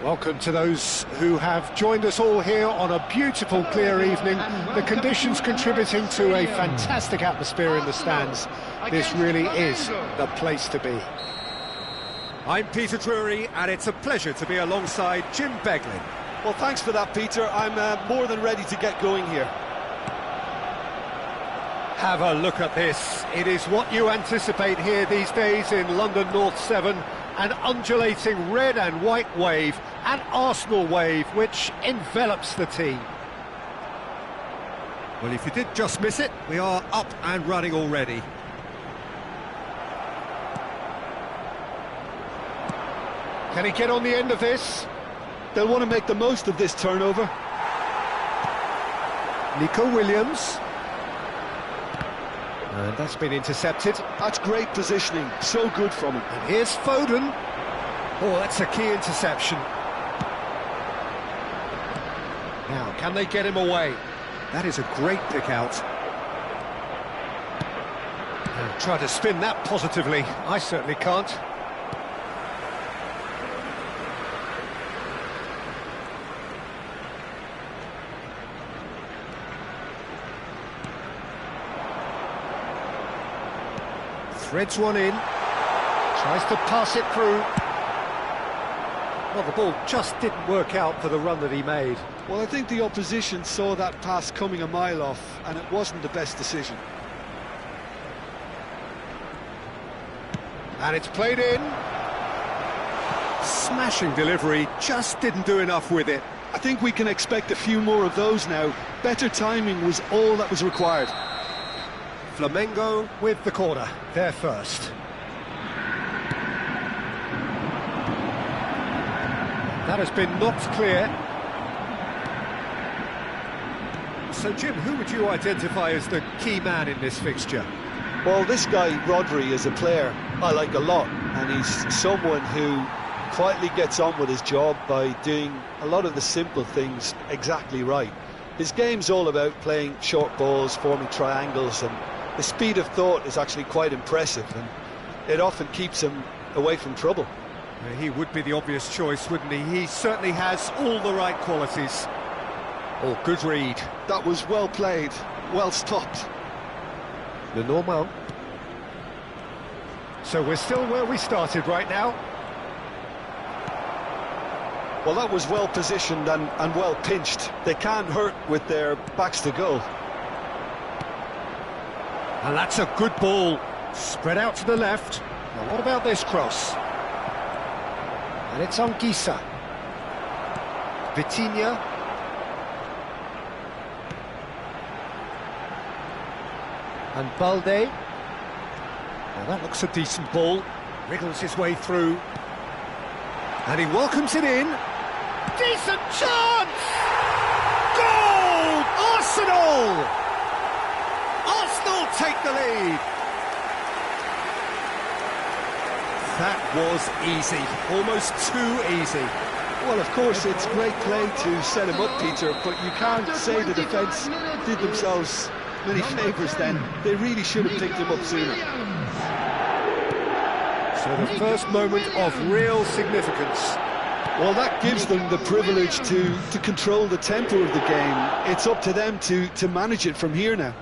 Welcome to those who have joined us all here on a beautiful, clear evening. The conditions contributing to a fantastic atmosphere in the stands. This really is the place to be. I'm Peter Drury, and it's a pleasure to be alongside Jim Beglin. Well, thanks for that, Peter. I'm more than ready to get going here. Have a look at this. It is what you anticipate here these days in London North 7. An undulating red and white wave, an Arsenal wave, which envelops the team. Well, if you did just miss it, we are up and running already. Can he get on the end of this? They'll want to make the most of this turnover. Nico Williams. And that's been intercepted. That's great positioning, so good from him. And here's Foden. Oh, that's a key interception. Now, can they get him away? That is a great pick out. Try to spin that positively. I certainly can't. Threads one in, tries to pass it through. Well, the ball just didn't work out for the run that he made. Well, I think the opposition saw that pass coming a mile off, and it wasn't the best decision. And it's played in. Smashing delivery, just didn't do enough with it. I think we can expect a few more of those now. Better timing was all that was required. Flamengo with the corner, they're first. That has been knocked clear. So, Jim, who would you identify as the key man in this fixture? Well, this guy, Rodri, is a player I like a lot, and he's someone who quietly gets on with his job by doing a lot of the simple things exactly right. His game's all about playing short balls, forming triangles, and the speed of thought is actually quite impressive, and it often keeps him away from trouble. He would be the obvious choice, wouldn't he? He certainly has all the right qualities. Oh, good read. That was well played, well stopped. Le normal. So we're still where we started right now. Well, that was well positioned and well pinched. They can't hurt with their backs to goal. And that's a good ball, spread out to the left. Now what about this cross? And it's on Gisa. Vitinha. And Balde. Now that looks a decent ball. Wriggles his way through. And he welcomes it in. Decent chance! Goal! Arsenal! Arsenal take the lead. That was easy, almost too easy. Well, of course, it's great play to set him up, Peter, but you can't say the defence did themselves many favours then. They really should have picked him up sooner. So the first moment of real significance. Well, that gives them the privilege to control the tempo of the game. It's up to them to manage it from here now.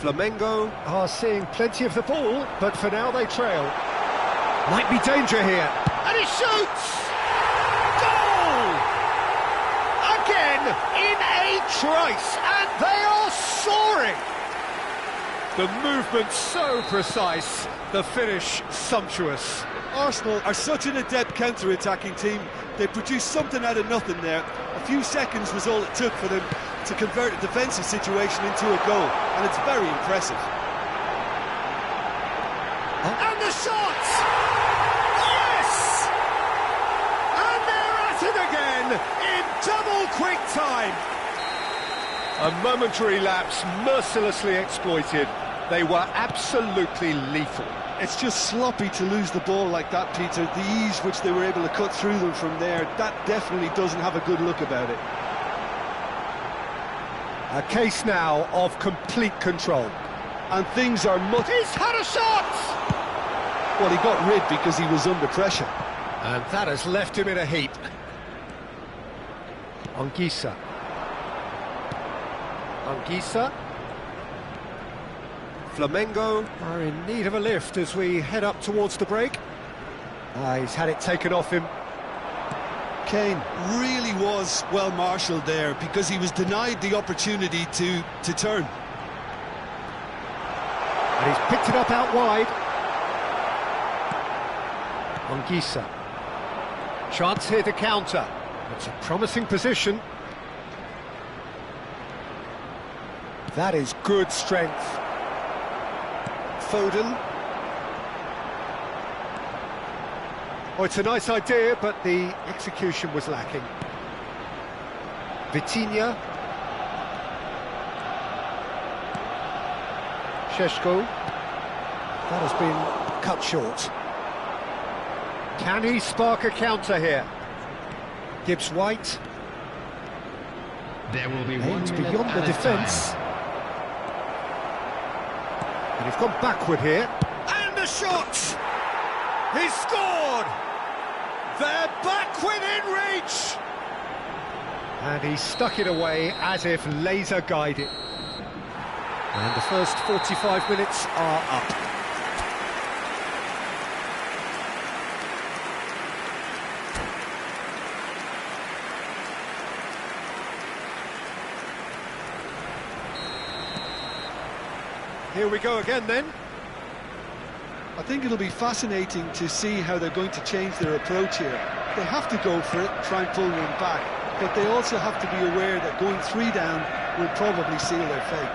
Flamengo are seeing plenty of the ball, but for now they trail. Might be danger here. And he shoots! Goal! Again in a trice, and they are soaring! The movement so precise, the finish sumptuous. Arsenal are such an adept counter-attacking team. They produced something out of nothing there. A few seconds was all it took for them to convert a defensive situation into a goal, and it's very impressive. And the shot! Yes! And they're at it again in double quick time. A momentary lapse mercilessly exploited. They were absolutely lethal. It's just sloppy to lose the ball like that, Peter. The ease which they were able to cut through them from there, that definitely doesn't have a good look about it. A case now of complete control. and things are much... He's had a shot! Well, he got rid because he was under pressure. And that has left him in a heap. Anguissa. Flamengo are in need of a lift as we head up towards the break. He's had it taken off him. Kane really was well marshalled there because he was denied the opportunity to turn. And he's picked it up out wide. Anguissa. Chance here to counter. It's a promising position. That is good strength. Foden. Oh, it's a nice idea, but the execution was lacking. Vitinha. Šeško. That has been cut short. Can he spark a counter here? Gibbs White. There will be Aims one beyond the defence. And he's gone backward here. And a shot! He scored! They're back within reach! And he stuck it away as if laser guided. And the first 45 minutes are up. Here we go again then. I think it'll be fascinating to see how they're going to change their approach here. They have to go for it, try and pull one back, but they also have to be aware that going 3 down will probably seal their fate.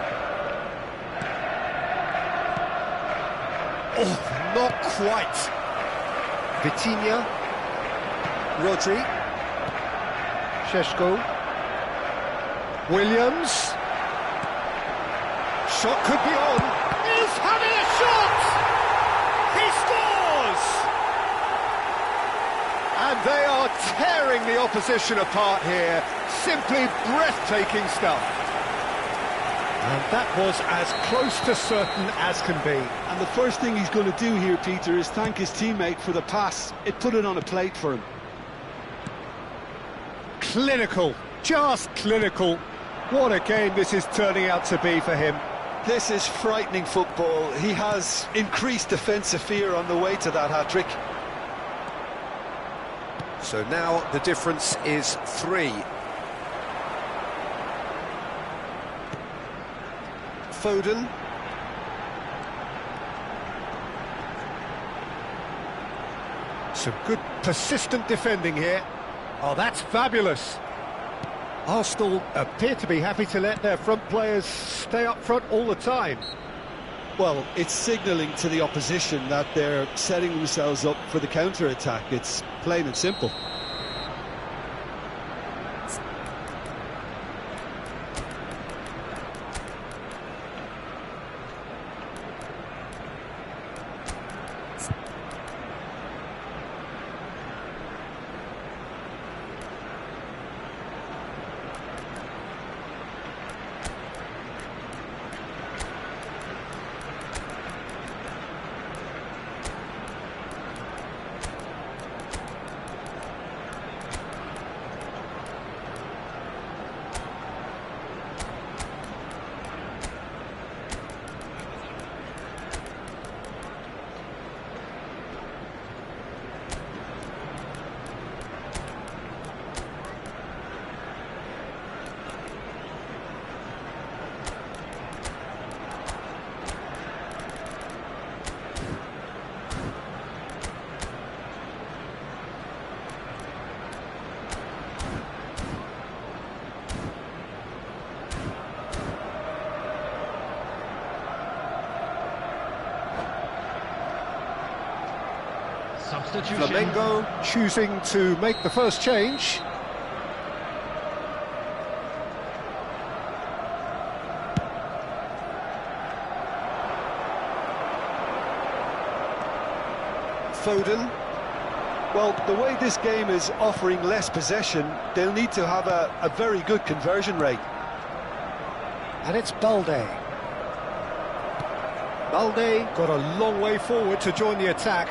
Oh, not quite. Vitinha. Rodri. Šeško. Williams. Shot could be on. He's having a shot! He scores! And they are tearing the opposition apart here. Simply breathtaking stuff. And that was as close to certain as can be. And the first thing he's going to do here, Peter, is thank his teammate for the pass. It put it on a plate for him. Clinical, just clinical. What a game this is turning out to be for him. This is frightening football. He has increased defensive fear on the way to that hat-trick. So now the difference is 3. Foden. Some good persistent defending here. Oh, that's fabulous. Arsenal appear to be happy to let their front players stay up front all the time. Well, it's signalling to the opposition that they're setting themselves up for the counter-attack. It's plain and simple. Flamengo choosing to make the first change. Foden. Well, the way this game is offering less possession, they'll need to have a very good conversion rate. And it's Balde. Balde got a long way forward to join the attack.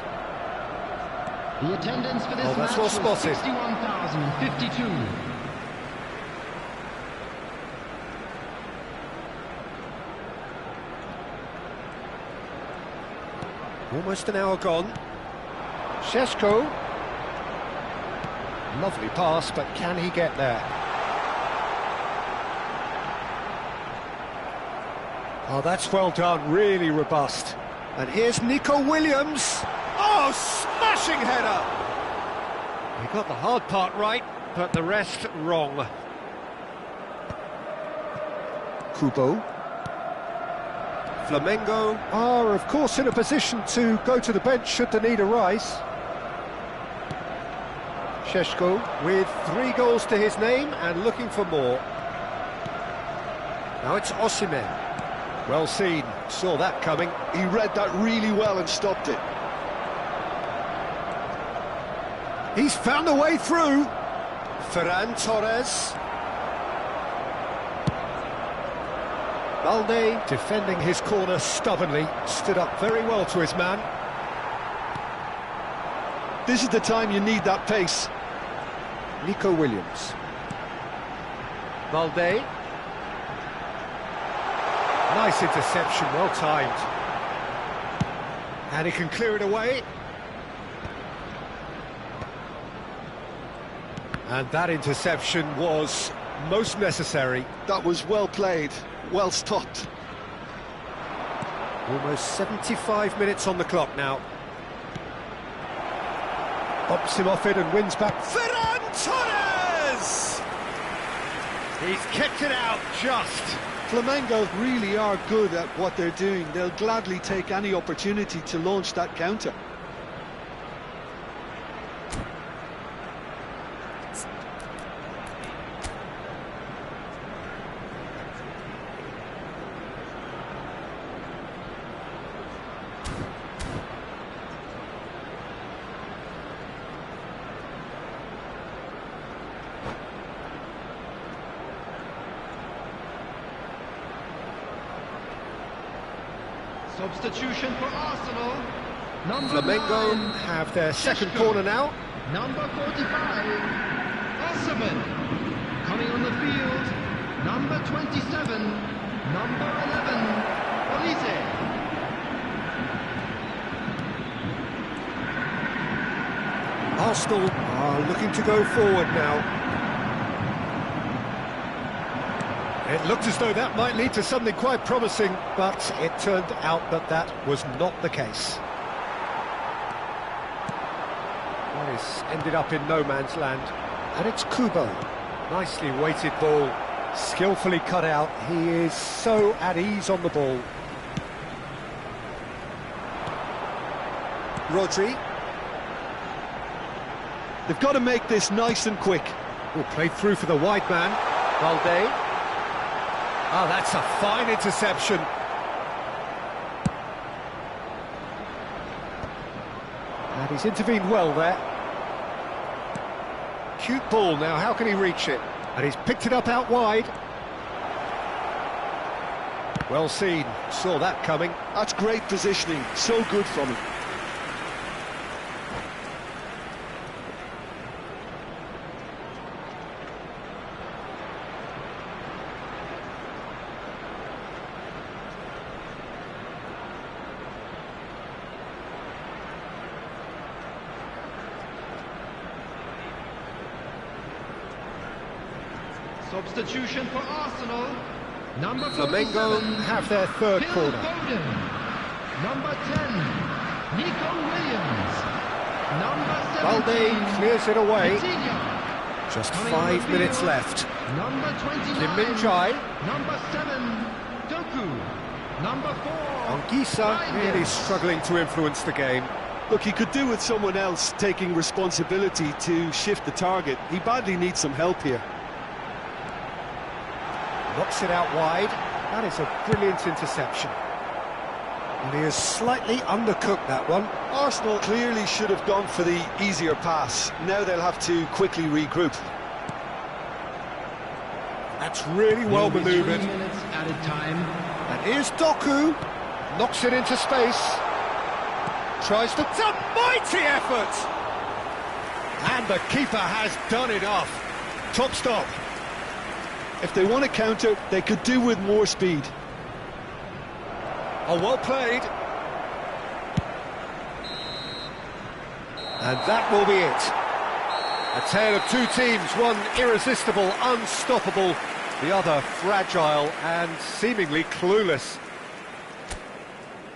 The attendance for this that's match well was spotted. 61,052. Almost an hour gone. Šeško. Lovely pass, but can he get there? Oh, that's well done, really robust. And here's Nico Williams. Oh, smashing header! He got the hard part right, but the rest wrong. Kubo. Flamengo are, of course, in a position to go to the bench should the need arise. Šeško with 3 goals to his name and looking for more. Now it's Osimhen. Well seen, saw that coming. He read that really well and stopped it. He's found a way through. Ferran Torres. Balde defending his corner stubbornly, stood up very well to his man. This is the time you need that pace. Nico Williams. Balde. Nice interception, well timed. And he can clear it away. And that interception was most necessary. That was well played, well stopped. Almost 75 minutes on the clock now. Bops him off it and wins back. Ferran Torres! He's kicked it out just. Flamengo really are good at what they're doing. They'll gladly take any opportunity to launch that counter. Substitution for Arsenal. Flamengo 9, have their second Šeško. corner now. Number 45, Osimhen. Coming on the field, number 27, number 11, Olise. Arsenal are looking to go forward now. It looked as though that might lead to something quite promising, but it turned out that that was not the case. Well, it's ended up in no man's land. And it's Kubo. Nicely weighted ball, skillfully cut out. He is so at ease on the ball. Rodri. They've got to make this nice and quick. Oh, played through for the wide man. Balde. Oh, that's a fine interception. And he's intervened well there. Cute ball now, how can he reach it? And he's picked it up out wide. Well seen, saw that coming. That's great positioning, so good from him. Substitution for Arsenal. Number Flamengo 47, have their third Phil corner. Foden. Number 10, Nico Williams. Number 17, Balde clears it away. Coutinho. Just Coming on 5 the minutes field, left. Number 29, Kim Min-jae. Number 7, Doku. Number 4, Anguissa really Ryan. struggling to influence the game. Look, he could do with someone else taking responsibility to shift the target. He badly needs some help here. Knocks it out wide. That is a brilliant interception. And he has slightly undercooked that one. Arsenal clearly should have gone for the easier pass. Now they'll have to quickly regroup. That's really well Will be 3 manoeuvred. minutes added time. And here's Doku. Knocks it into space. Tries to... It's a mighty effort! And the keeper has done enough. Top stop. If they want to counter, they could do with more speed. Oh, well played. And that will be it. A tale of two teams, one irresistible, unstoppable, the other fragile and seemingly clueless.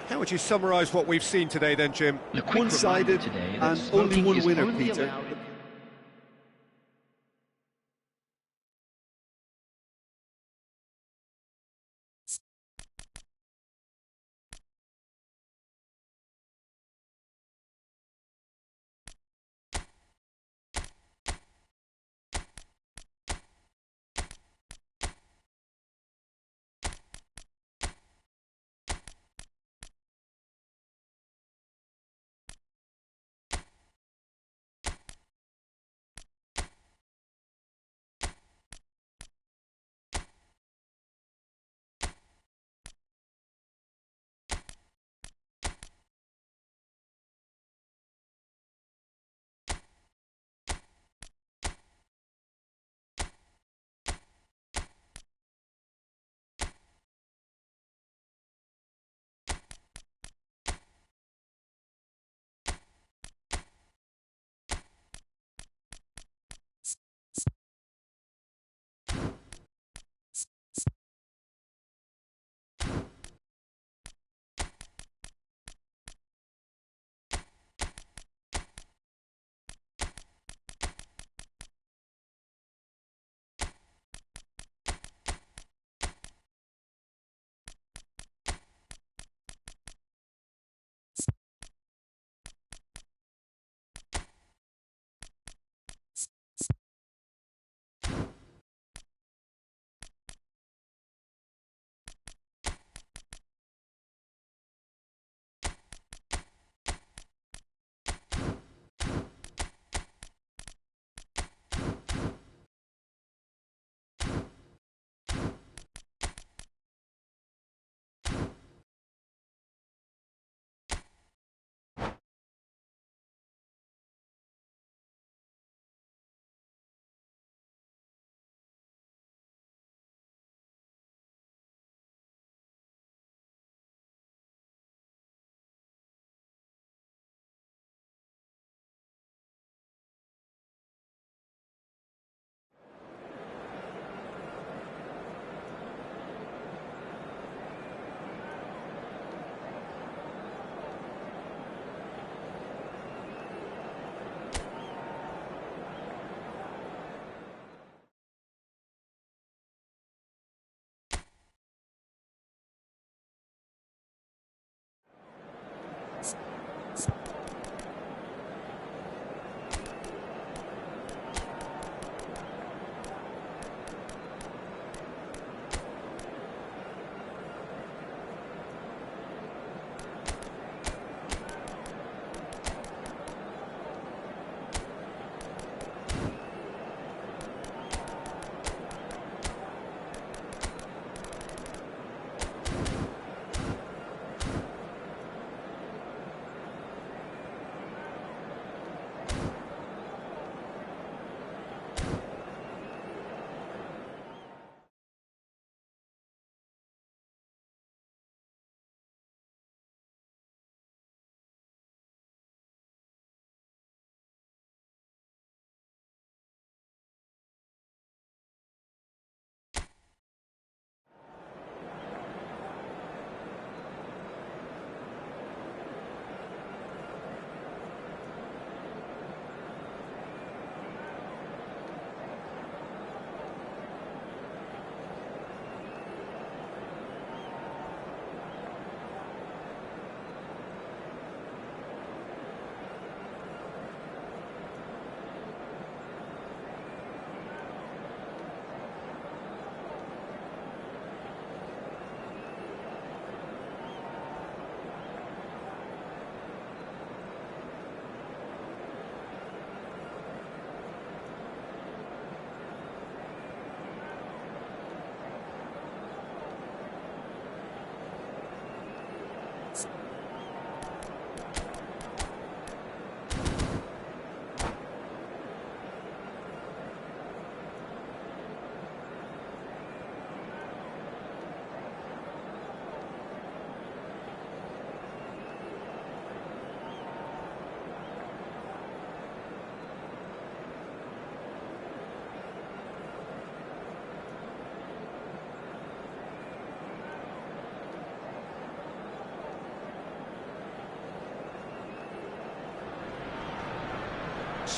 How would you summarise what we've seen today then, Jim? One-sided and only one winner, Peter.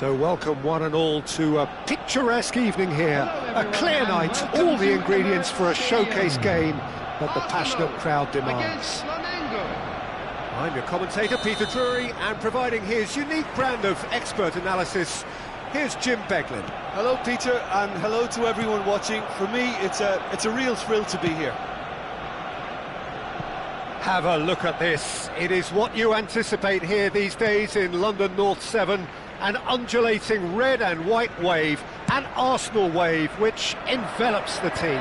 So welcome one and all to a picturesque evening here. A clear night, all the ingredients for a showcase game that the passionate crowd demands. I'm your commentator, Peter Drury, and providing his unique brand of expert analysis, here's Jim Beglin. Hello, Peter, and hello to everyone watching. For me, it's a real thrill to be here. Have a look at this. It is what you anticipate here these days in London North 7. An undulating red and white wave, an Arsenal wave, which envelops the team.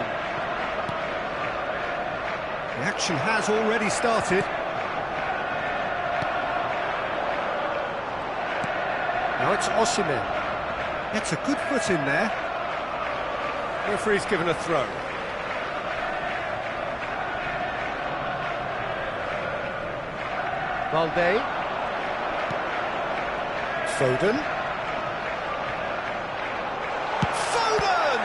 The action has already started. Now it's Osimhen. Gets a good foot in there. Referee's given a throw. Balde. Foden. Foden!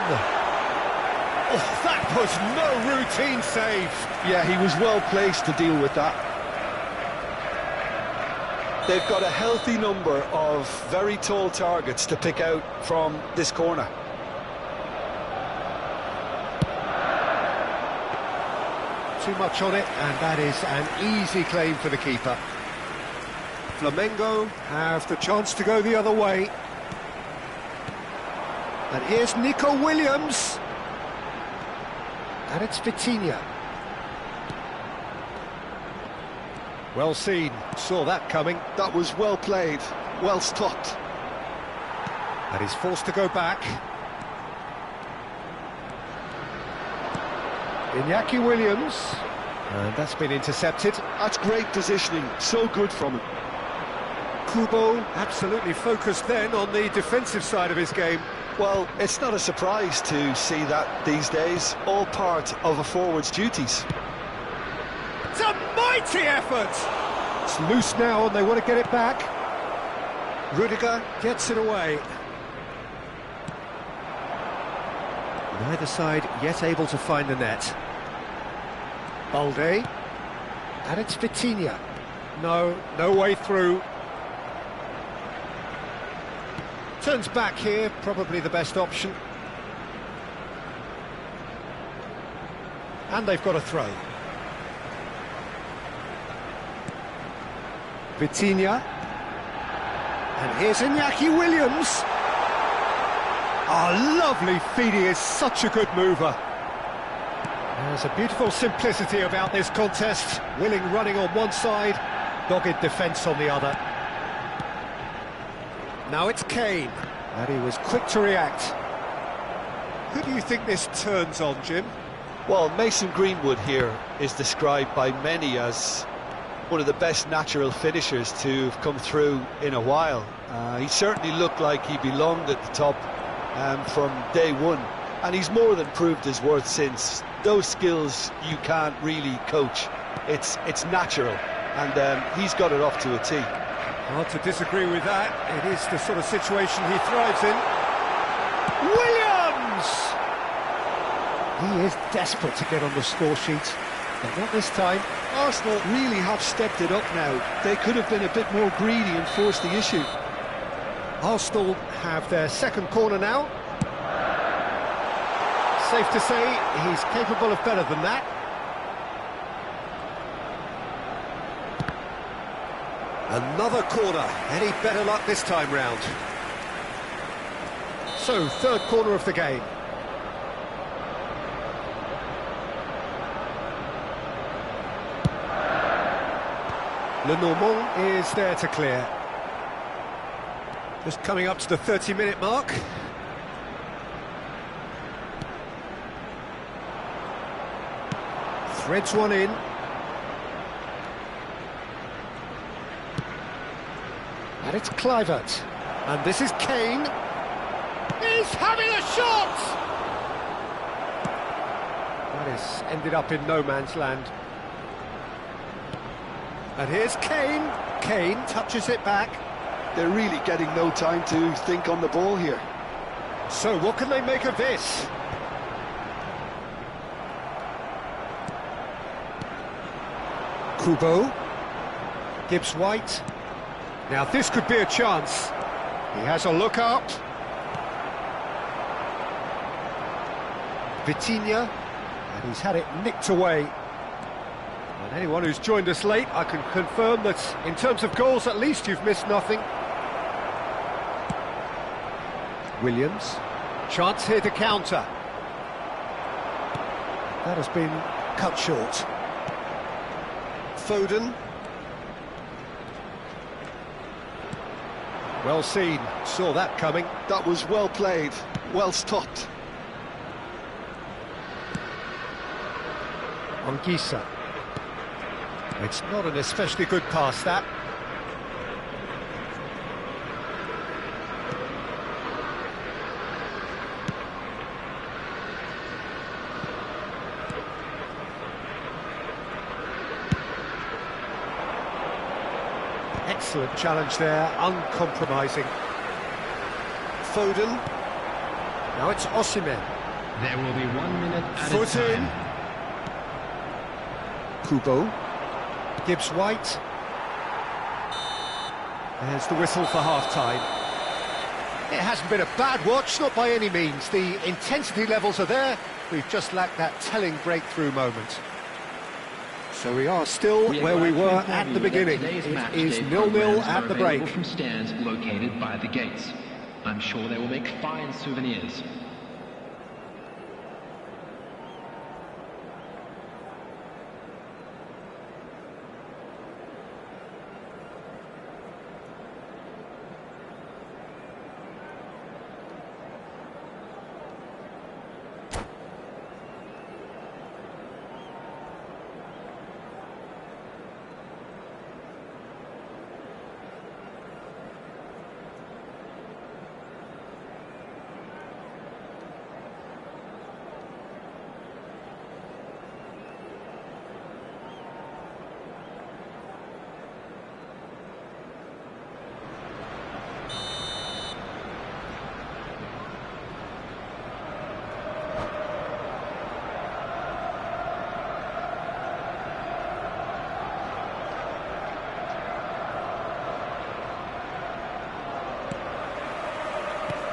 Oh, that was no routine save. Yeah, he was well placed to deal with that. They've got a healthy number of very tall targets to pick out from this corner. Too much on it, and that is an easy claim for the keeper. Flamengo have the chance to go the other way. And here's Nico Williams. And it's Vitinha. Well seen, saw that coming. That was well played, well stopped. And he's forced to go back. Iñaki Williams. And that's been intercepted. That's great positioning, so good from him. Kubo absolutely focused then on the defensive side of his game. Well, it's not a surprise to see that these days, all part of a forward's duties. It's a mighty effort! It's loose now and they want to get it back. Rudiger gets it away. Neither side yet able to find the net. Balde. And it's Vitinha. No way through. Turns back here, probably the best option. And they've got a throw. Vitinha. And here's Iñaki Williams. Oh, lovely feed, he is such a good mover. There's a beautiful simplicity about this contest. Willing running on one side, dogged defence on the other. Now it's Kane. And he was quick to react. Who do you think this turns on, Jim? Well, Mason Greenwood here is described by many as one of the best natural finishers to have come through in a while. He certainly looked like he belonged at the top from day one, and he's more than proved his worth since. Those skills you can't really coach. It's natural, and he's got it off to a T. Hard to disagree with that. It is the sort of situation he thrives in. Williams! He is desperate to get on the score sheet, but not this time. Arsenal really have stepped it up now. They could have been a bit more greedy and forced the issue. Arsenal have their second corner now. Safe to say he's capable of better than that. Another corner. Any better luck this time round? So, third corner of the game. Lenormand is there to clear. Just coming up to the 30-minute mark. Threads one in. And it's Kluivert. And this is Kane. He's having a shot! That has ended up in no man's land. And here's Kane. Kane touches it back. They're really getting no time to think on the ball here. So what can they make of this? Kubo. Gibbs White. Now this could be a chance. He has a look up. Vitinha, and he's had it nicked away. And anyone who's joined us late, I can confirm that in terms of goals, at least you've missed nothing. Williams, chance here to counter. That has been cut short. Foden. Well seen, saw that coming. That was well played, well stopped. Anguissa. It's not an especially good pass, that. Excellent challenge there, uncompromising. Foden. Now it's Osimhen. There will be 1 minute at a Foot in. time. Kubo. Gibbs White. There's the whistle for half-time. It hasn't been a bad watch, not by any means. The intensity levels are there. We've just lacked that telling breakthrough moment. So we are still where we were at the beginning. It is 0-0 at the break. From stands located by the gates. I'm sure they will make fine souvenirs.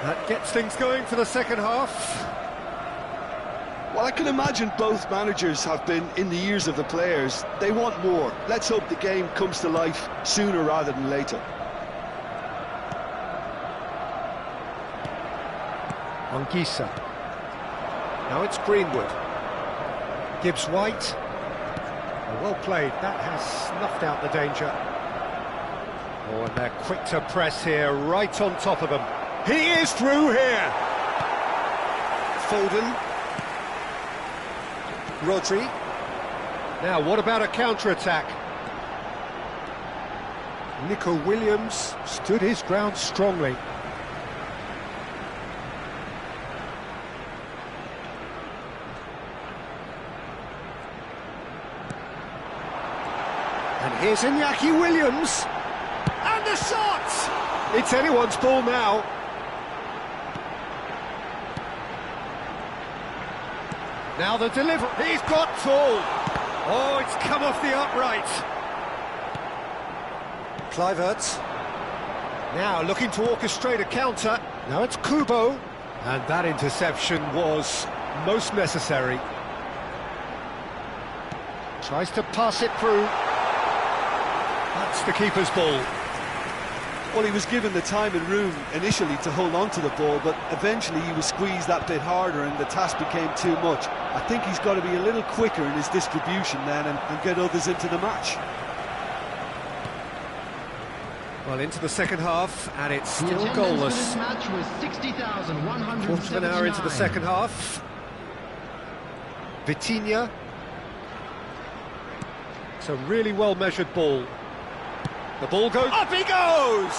That gets things going for the second half. Well, I can imagine both managers have been in the ears of the players. They want more. Let's hope the game comes to life sooner rather than later. Anguissa. Now it's Greenwood. Gibbs White. Well played, that has snuffed out the danger. Oh, and they're quick to press here, right on top of them. He is through here! Foden. Rodri. Now, what about a counter-attack? Nico Williams stood his ground strongly. And here's Iñaki Williams. And the shot! It's anyone's ball now. Now the delivery. He's got full. Oh, it's come off the upright. Kluivert. Now looking to orchestrate a counter. Now it's Kubo. And that interception was most necessary. Tries to pass it through. That's the keeper's ball. Well, he was given the time and room initially to hold on to the ball, but eventually he was squeezed that bit harder and the task became too much. I think he's got to be a little quicker in his distribution then and get others into the match. Well, into the second half, and it's The still attendance for goalless. this match was 60,179. Quarter of an hour into the second half. Vitinha. It's a really well-measured ball. The ball goes... Up he goes!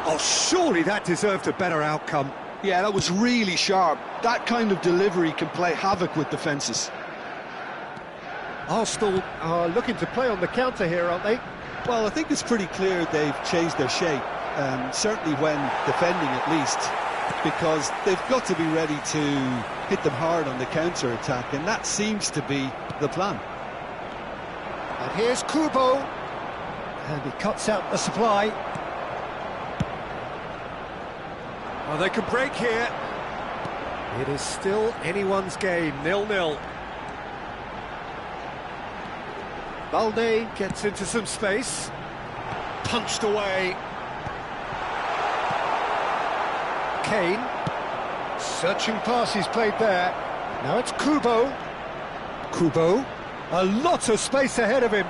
Oh, surely that deserved a better outcome. Yeah, that was really sharp. That kind of delivery can play havoc with defences. Arsenal are looking to play on the counter here, aren't they? Well, I think it's pretty clear they've changed their shape, certainly when defending at least, because they've got to be ready to hit them hard on the counter-attack, and that seems to be the plan. And here's Kubo. And he cuts out the supply. Oh, they could break here. It is still anyone's game, 0-0. Balde gets into some space. Punched away. Kane. Searching pass he's played there. Now it's Kubo. Kubo. A lot of space ahead of him.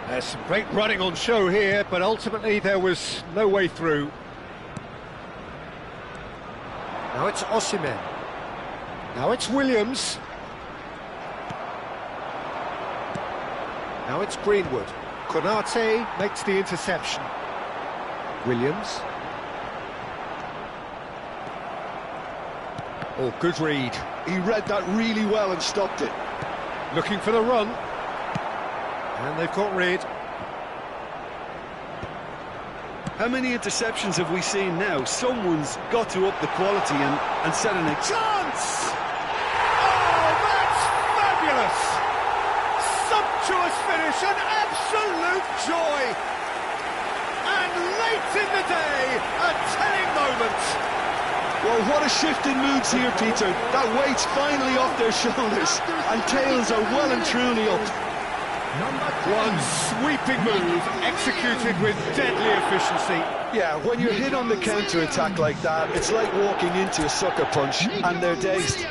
There's some great running on show here, but ultimately there was no way through. Now it's Osimhen. Now it's Williams. Now it's Greenwood. Konate makes the interception. Williams. Oh, good read. He read that really well and stopped it. Looking for the run. And they've got rid. How many interceptions have we seen now? Someone's got to up the quality and set an Chance! Oh, that's fabulous! Sumptuous finish, an absolute joy! And late in the day, a telling moment. Well, what a shift in moods here, Peter. That weight's finally off their shoulders, and tails are well and truly up. One sweeping move, executed with deadly efficiency. Yeah, when you're hit on the counter-attack like that, it's like walking into a sucker punch, and they're dazed.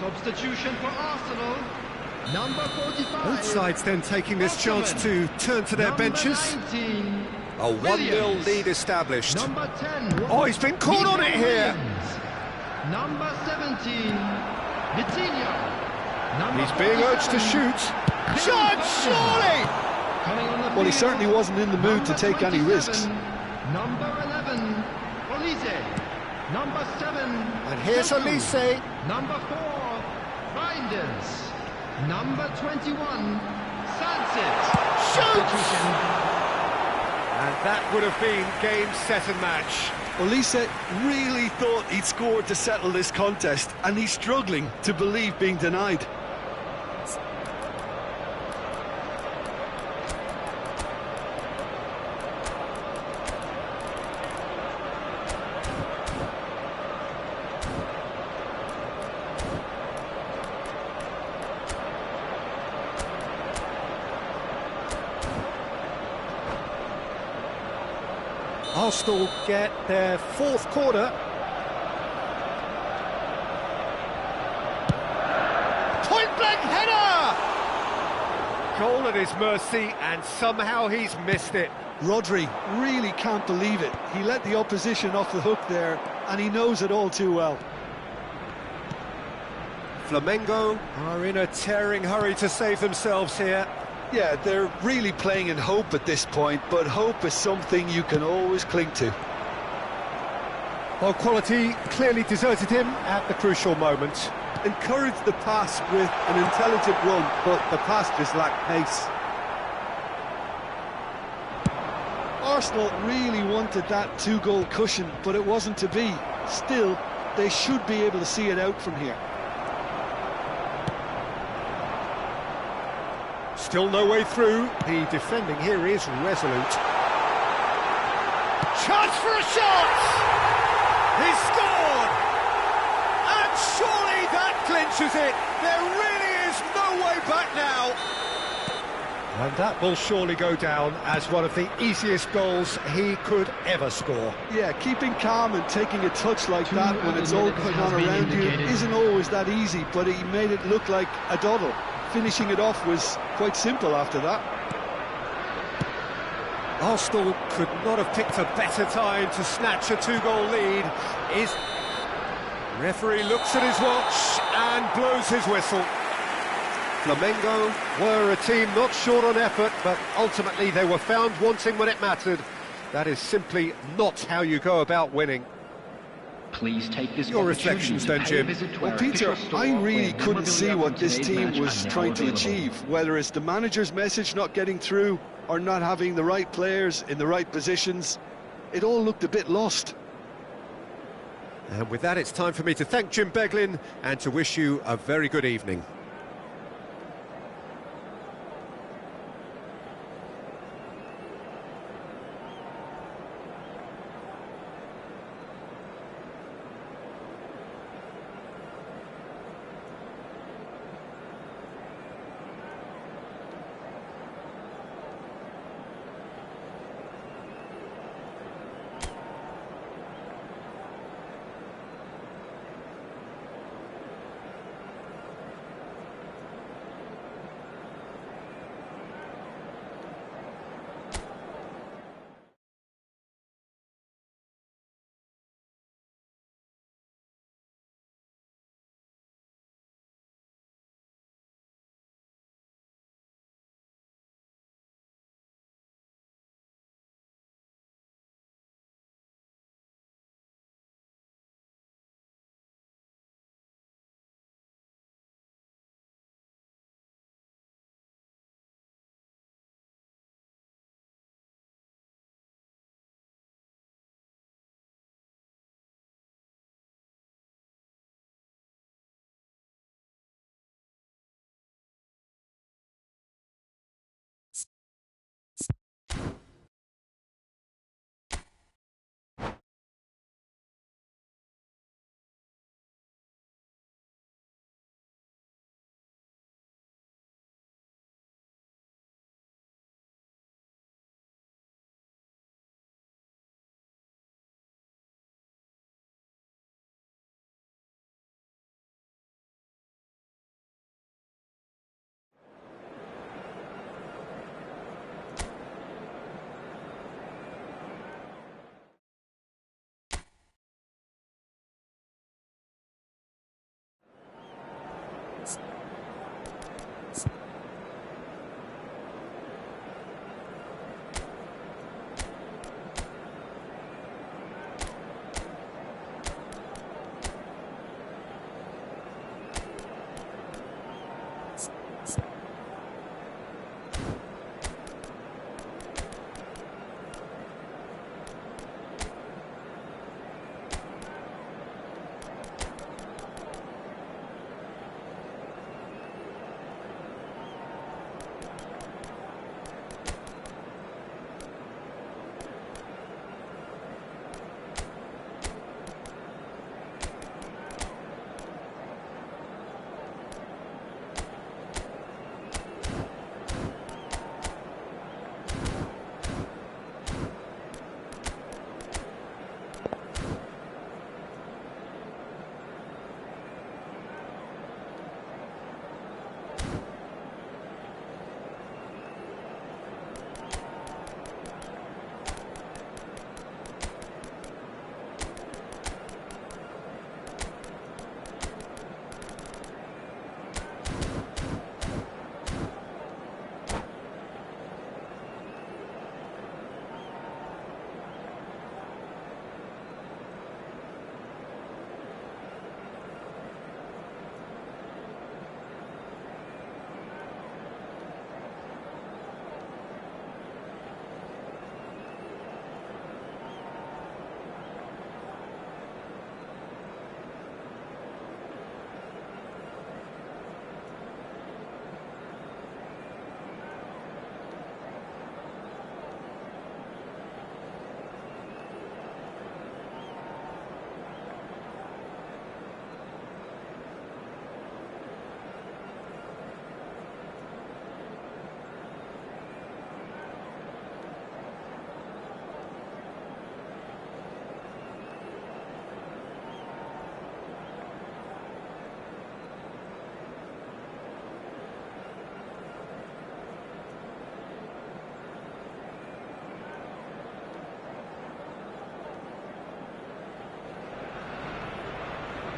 Substitution for Arsenal, number 45. Both sides then taking this chance to turn to their benches. 19, A 1-0 lead established. number 10. Oh, he's been caught on it here. Number 17, Vitinho. He's being urged to shoot. Shot, surely! Well, he certainly wasn't in the mood to take any risks. Number 11, Olise. Number 7, And here's Olise. Number 4, Reinders. Number 21, Sanchez. Shoots! And that would have been game, set and match. Olise really thought he'd scored to settle this contest, and he's struggling to believe being denied. Arsenal get their fourth corner. Point-blank header! Goal at his mercy, and somehow he's missed it. Rodri really can't believe it. He let the opposition off the hook there, and he knows it all too well. Flamengo are in a tearing hurry to save themselves here. Yeah, they're really playing in hope at this point, but hope is something you can always cling to. Well, quality clearly deserted him at the crucial moment. Encouraged the pass with an intelligent run, but the pass just lacked pace. Arsenal really wanted that two-goal cushion, but it wasn't to be. Still, they should be able to see it out from here. Still no way through. The defending here is resolute. Chance for a shot! He's scored! And surely that clinches it. There really is no way back now. And that will surely go down as one of the easiest goals he could ever score. Yeah, keeping calm and taking a touch like that when it's all going on around you isn't always that easy, but he made it look like a doddle. Finishing it off was quite simple after that. Arsenal could not have picked a better time to snatch a two-goal lead. Referee looks at his watch and blows his whistle. Flamengo were a team not short on effort, but ultimately they were found wanting when it mattered. That is simply not how you go about winning. Please take this Your reflections then, Jim. Well, Peter, I really couldn't see what this team was trying to achieve, whether it's the manager's message not getting through or not having the right players in the right positions. It all looked a bit lost. And with that, it's time for me to thank Jim Beglin and to wish you a very good evening.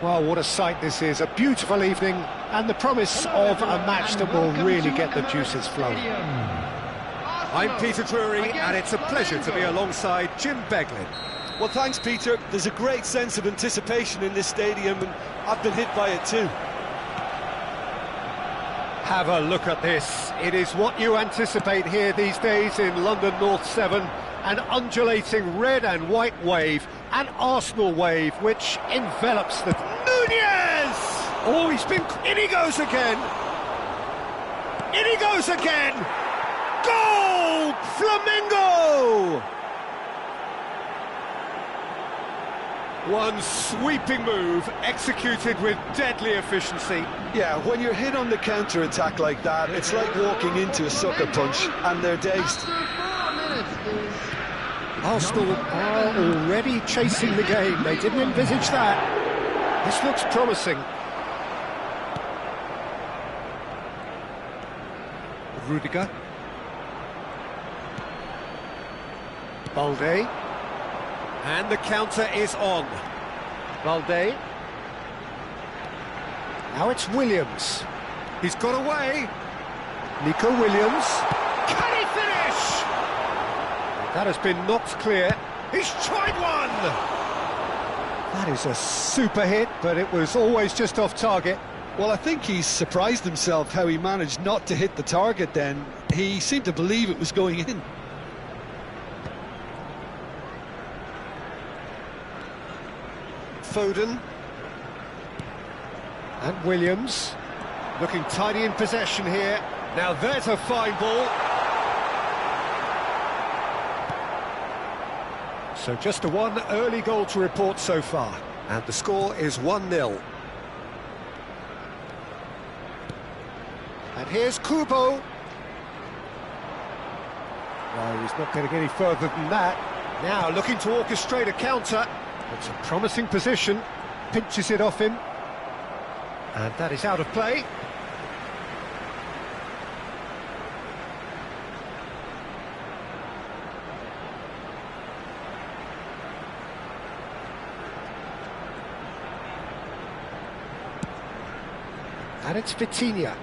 Well, what a sight this is, a beautiful evening, and the promise of a match that will really get the juices flowing. I'm Peter Drury, and it's a pleasure to be alongside Jim Beglin. Well, thanks, Peter. There's a great sense of anticipation in this stadium, and I've been hit by it too. Have a look at this. It is what you anticipate here these days in London North 7, an undulating red and white wave, an Arsenal wave which envelops the... Nunez! Oh, in he goes again! In he goes again! Goal! Flamengo! One sweeping move, executed with deadly efficiency. Yeah, when you're hit on the counter-attack like that, it's like walking into a sucker punch, and they're dazed. Arsenal are already chasing the game. They didn't envisage that. This looks promising. Rudiger. Balde. And the counter is on. Balde. Now it's Williams. He's got away. Nico Williams. Can he finish? That has been knocked clear. He's tried one! That is a super hit, but it was always just off target. Well, I think he's surprised himself how he managed not to hit the target then. He seemed to believe it was going in. Foden. And Williams. Looking tidy in possession here. Now there's a fine ball. So just a one early goal to report so far. And the score is 1-0. And here's Kubo. Well, he's not going to get any further than that. Now looking to orchestrate a counter. It's a promising position. Pinches it off him. And that is out of play. And it's Vitinha.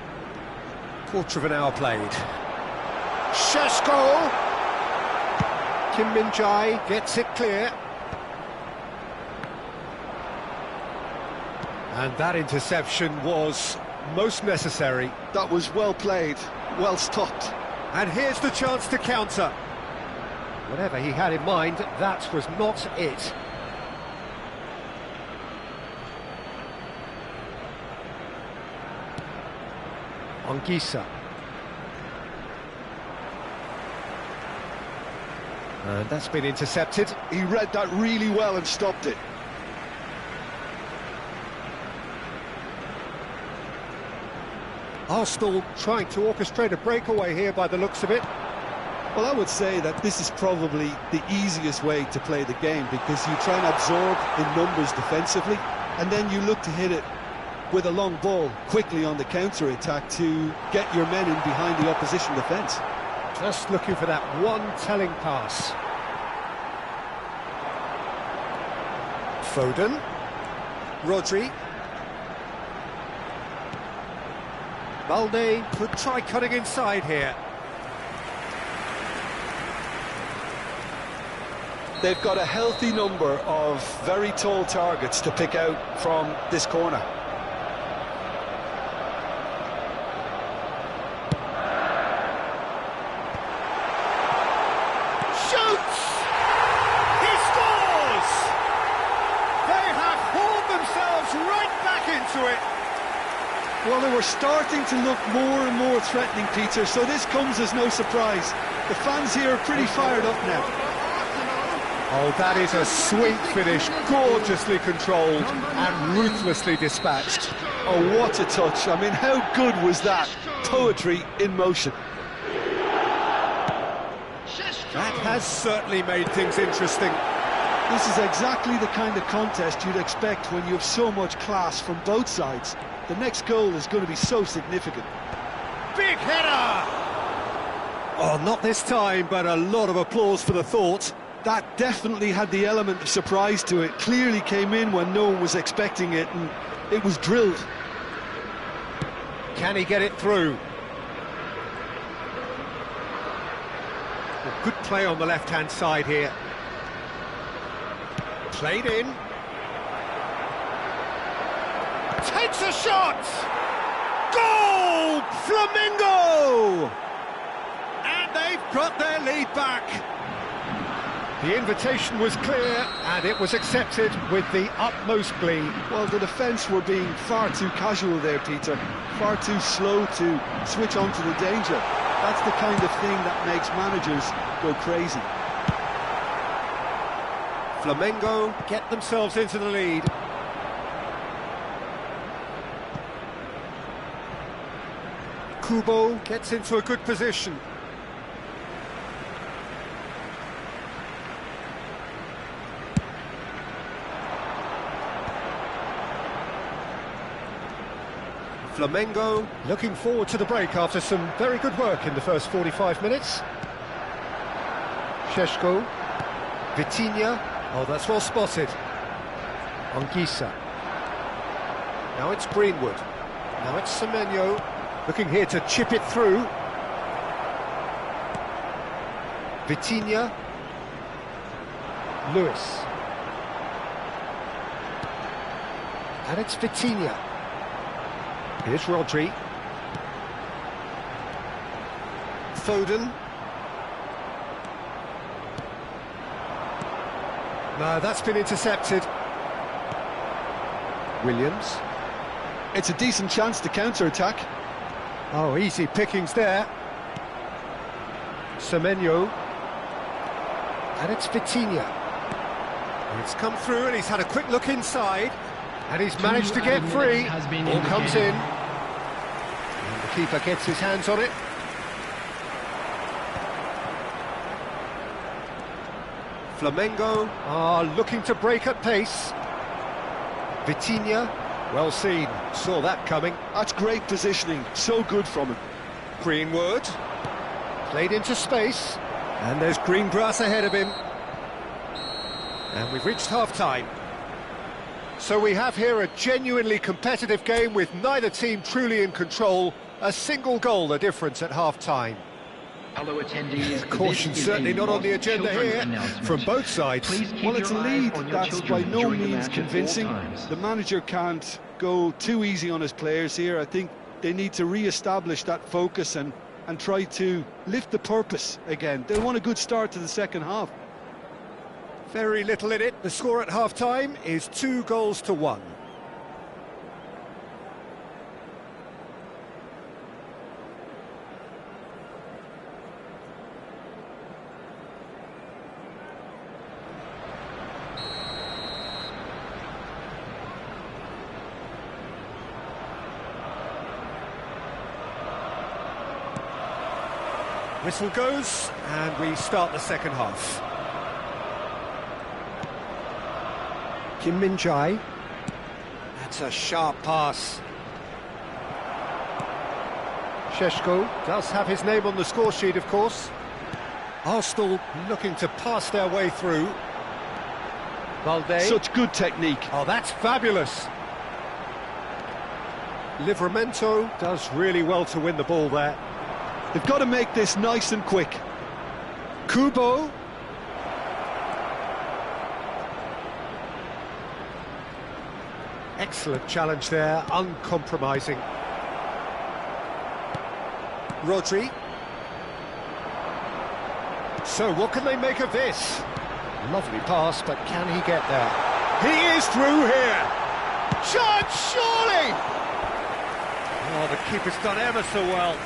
Quarter of an hour played. Shesko! Kim Min-jae gets it clear. And that interception was most necessary. That was well played, well stopped. And here's the chance to counter. Whatever he had in mind, that was not it. Anguissa. And that's been intercepted. He read that really well and stopped it. Arsenal trying to orchestrate a breakaway here by the looks of it. Well, I would say that this is probably the easiest way to play the game, because you try and absorb in numbers defensively, and then you look to hit it with a long ball quickly on the counter-attack to get your men in behind the opposition defence. Just looking for that one telling pass. Foden. Rodri. Balde Could try cutting inside here. They've got a healthy number of very tall targets to pick out from this corner. Shoots! He scores! They have hauled themselves right back into it. Well, they were starting to look more and more threatening, Peter, so this comes as no surprise. The fans here are pretty fired up now. Oh, that is a sweet finish, gorgeously controlled and ruthlessly dispatched. Oh, what a touch. I mean, how good was that? Poetry in motion. That has certainly made things interesting. This is exactly the kind of contest you'd expect when you have so much class from both sides. The next goal is going to be so significant. Big header! Oh, not this time, but a lot of applause for the thought. That definitely had the element of surprise to it. Clearly came in when no one was expecting it, and it was drilled. Can he get it through? Well, good play on the left-hand side here. Played in. Takes a shot! Goal! Flamengo! And they've got their lead back. The invitation was clear, and it was accepted with the utmost glee. Well, the defence were being far too casual there, Peter. Far too slow to switch on to the danger. That's the kind of thing that makes managers go crazy. Flamengo get themselves into the lead. Kubo gets into a good position. Flamengo looking forward to the break after some very good work in the first 45 minutes. Šeško, Vitinha, oh, that's well spotted. Anguissa. Now it's Greenwood. Now it's Semenyo, looking here to chip it through. Vitinha. Lewis. And it's Vitinha. Here's Rodri. Foden. No, that's been intercepted. Williams. It's a decent chance to counter-attack. Oh, easy pickings there. Semenyo. And it's Vitinha. It's come through and he's had a quick look inside. And he's managed to get free. Ball comes in. And the keeper gets his hands on it. Flamengo are looking to break at pace. Vitinha, well seen, saw that coming. That's great positioning, so good from him. Greenwood, played into space, and there's green grass ahead of him. And we've reached half-time. So we have here a genuinely competitive game with neither team truly in control. A single goal the difference at half-time. Hello attendees. Caution certainly not on the agenda here from both sides. Well, it's a lead that's by no means convincing. The manager can't go too easy on his players here. I think they need to re-establish that focus and try to lift the purpose again. They want a good start to the second half. Very little in it. The score at half-time is 2-1. Whistle goes, and we start the second half. Kim Min-jae. That's a sharp pass. Šeško does have his name on the score sheet, of course. Arsenal looking to pass their way through. Balde. Such good technique. Oh, that's fabulous. Livramento does really well to win the ball there. They've got to make this nice and quick. Kubo. Excellent challenge there, uncompromising. Rodri. So what can they make of this? Lovely pass, but can he get there? He is through here! Chance, surely! Oh, the keeper's done ever so well.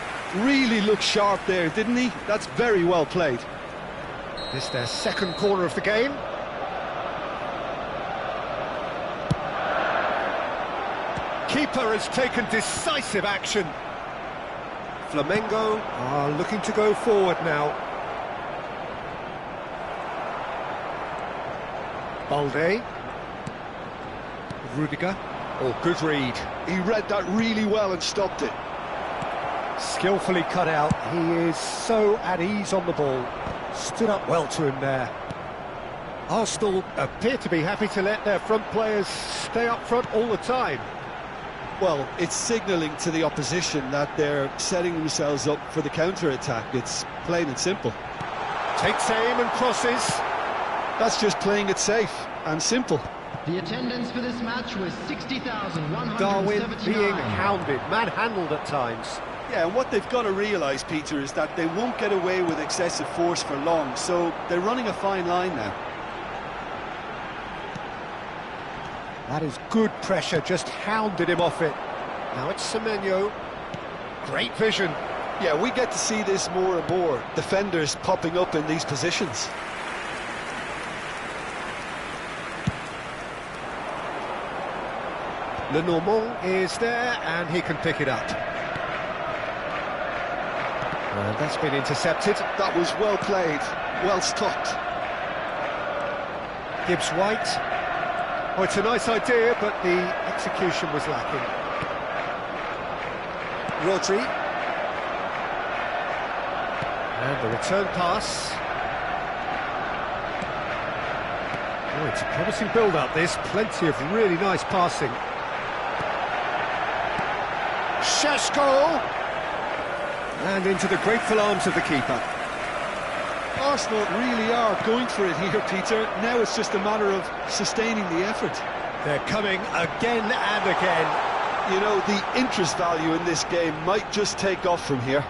Really looked sharp there, didn't he? That's very well played. This their second corner of the game. Keeper has taken decisive action. Flamengo are looking to go forward now. Balde. Rudiger. Oh, good read. He read that really well and stopped it. Skillfully cut out. He is so at ease on the ball. Stood up well to him there. Arsenal appear to be happy to let their front players stay up front all the time. Well, it's signalling to the opposition that they're setting themselves up for the counter-attack. It's plain and simple. Takes aim and crosses. That's just playing it safe and simple. The attendance for this match was 60,179. Darwin being hounded, manhandled at times. Yeah, and what they've got to realise, Peter, is that they won't get away with excessive force for long, so they're running a fine line now. That is good pressure, just hounded him off it. Now it's Semenyo. Great vision. Yeah, we get to see this more and more. Defenders popping up in these positions. Lenormand is there, and he can pick it up. And that's been intercepted. That was well played, well stopped. Gibbs-White. Oh, it's a nice idea, but the execution was lacking. Rodri. And the return pass. Oh, it's a promising build-up, this. Plenty of really nice passing. Šeško! And into the grateful arms of the keeper. Arsenal really are going for it here, Peter. Now it's just a matter of sustaining the effort. They're coming again and again. You know, the interest value in this game might just take off from here.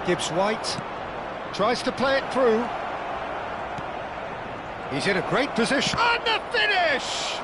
Gibbs-White tries to play it through. He's in a great position. And the finish!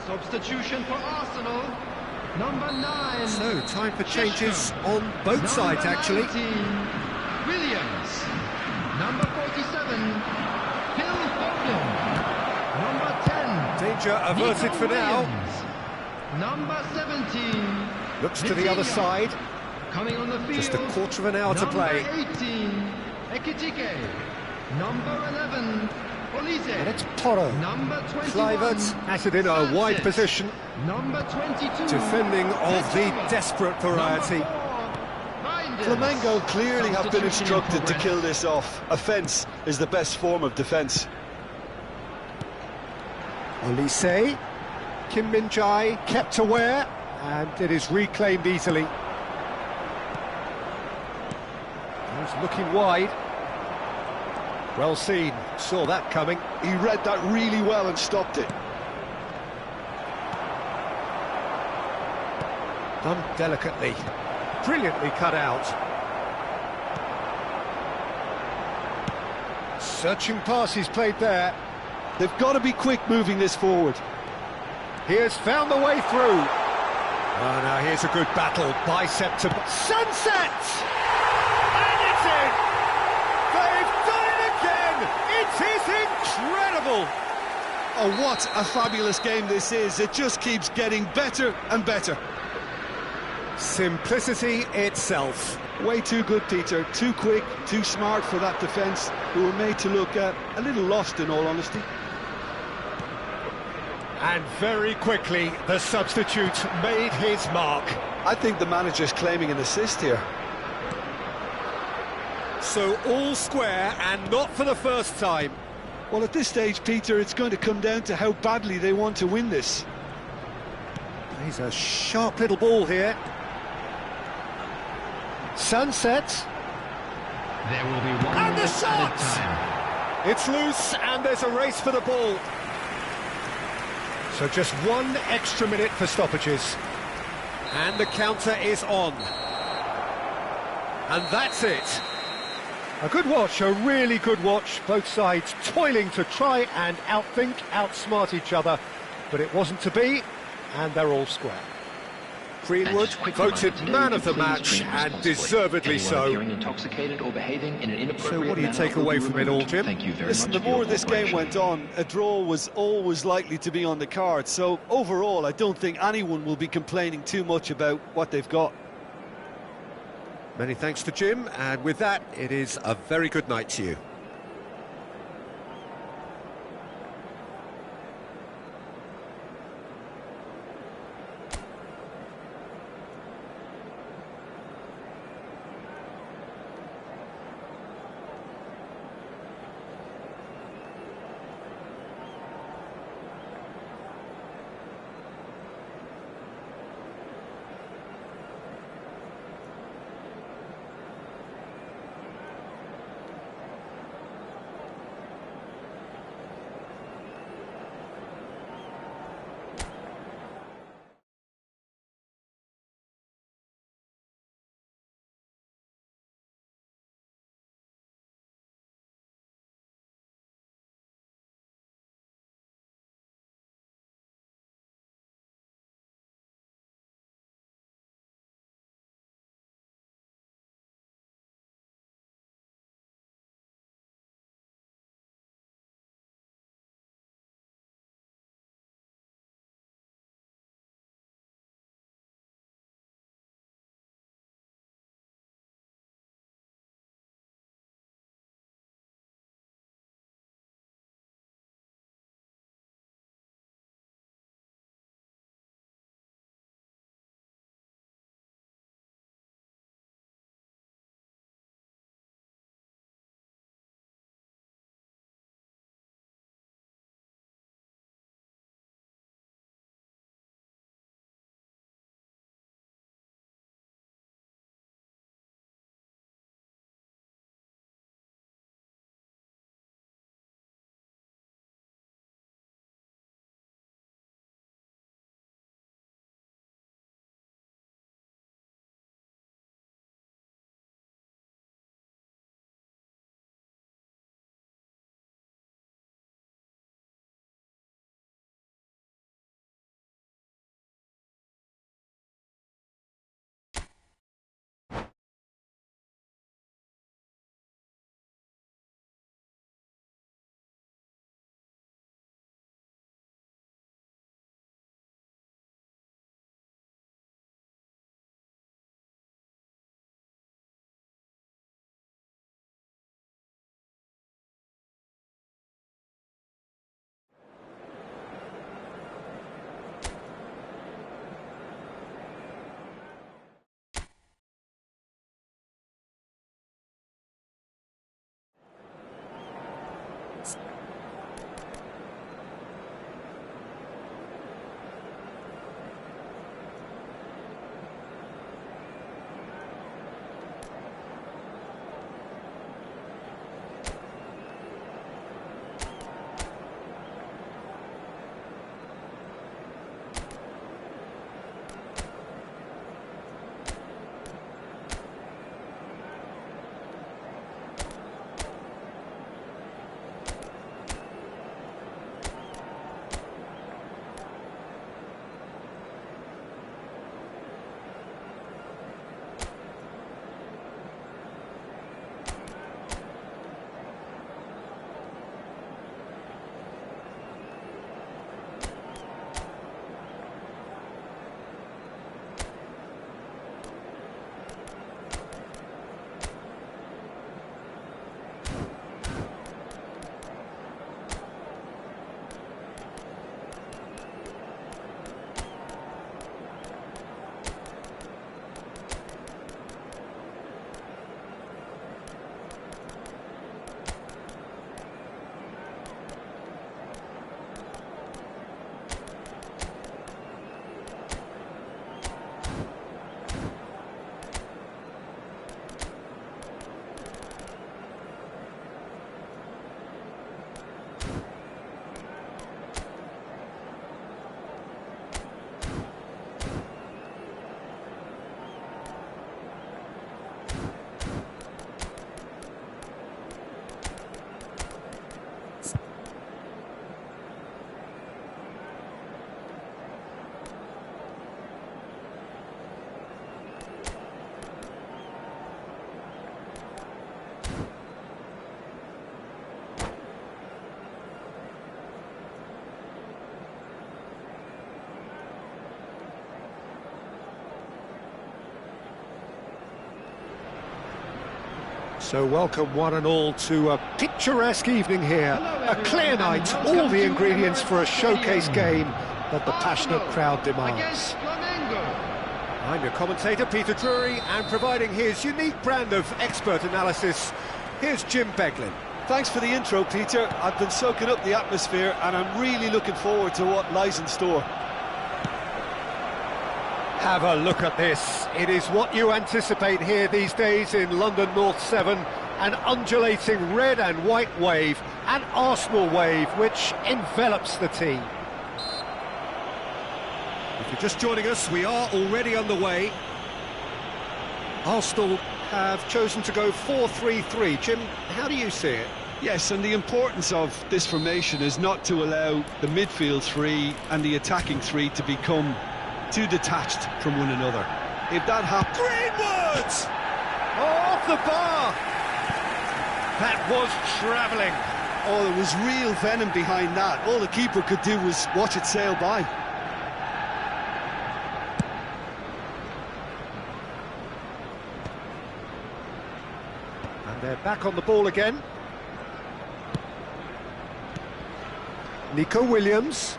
Substitution for Arsenal, number 9. So, time for changes on both sides, actually. 19, Williams. Number 47, Phil Foden. Number 10, Danger averted Nico for now. Williams. Number 17, Looks to the other Vitinha. side. Coming on the field, Just a quarter of an hour to play. Number 18, Ekitike. Number 11, Olise. And it's Porro. Number 21, Kluivert has it in a wide Sanchez. position. Number 22, Defending of the Silva. desperate variety. Number 4, Reinders. Flamengo clearly have been Substitution in instructed to progress. kill this off. Offence is the best form of defence. Olise. Kim Min-jae kept aware, and it is reclaimed easily. He's looking wide. Well seen, saw that coming. He read that really well and stopped it. Done delicately, brilliantly cut out. Searching pass he's played there. They've got to be quick moving this forward. He has found the way through. Oh, now here's a good battle, bicep to... Sunset! And it's in! They've done it again! It is incredible! Oh, what a fabulous game this is. It just keeps getting better and better. Simplicity itself. Way too good, Peter. Too quick, too smart for that defence, who were made to look a little lost, in all honesty. And very quickly, the substitute made his mark. I think the manager's claiming an assist here. So all square, and not for the first time. Well, at this stage, Peter, it's going to come down to how badly they want to win this. He's a sharp little ball here. Sunset. There will be one And the minute shot! at a time. It's loose, and there's a race for the ball. So just 1 extra minute for stoppages. And the counter is on. And that's it. A good watch, a really good watch. Both sides toiling to try and outthink, outsmart each other. But it wasn't to be, and they're all square. Greenwood voted man of the match, and deservedly so. So what do you take away from it all, Jim? Listen, the more this game went on, a draw was always likely to be on the card. So overall, I don't think anyone will be complaining too much about what they've got. Many thanks to Jim, and with that, it is a very good night to you. So welcome one and all to a picturesque evening here, a clear night, all the ingredients for a showcase game that the passionate crowd demands. I'm your commentator, Peter Drury, and providing his unique brand of expert analysis, here's Jim Beglin. Thanks for the intro, Peter. I've been soaking up the atmosphere and I'm really looking forward to what lies in store. Have a look at this. It is what you anticipate here these days in London North 7, an undulating red and white wave, an Arsenal wave which envelops the team. If you're just joining us, we are already underway. Arsenal have chosen to go 4-3-3. Jim, how do you see it? Yes, and the importance of this formation is not to allow the midfield three and the attacking three to become too detached from one another. If that happens... Greenwood! Oh, off the bar! That was travelling. Oh, there was real venom behind that. All the keeper could do was watch it sail by. And they're back on the ball again. Nico Williams.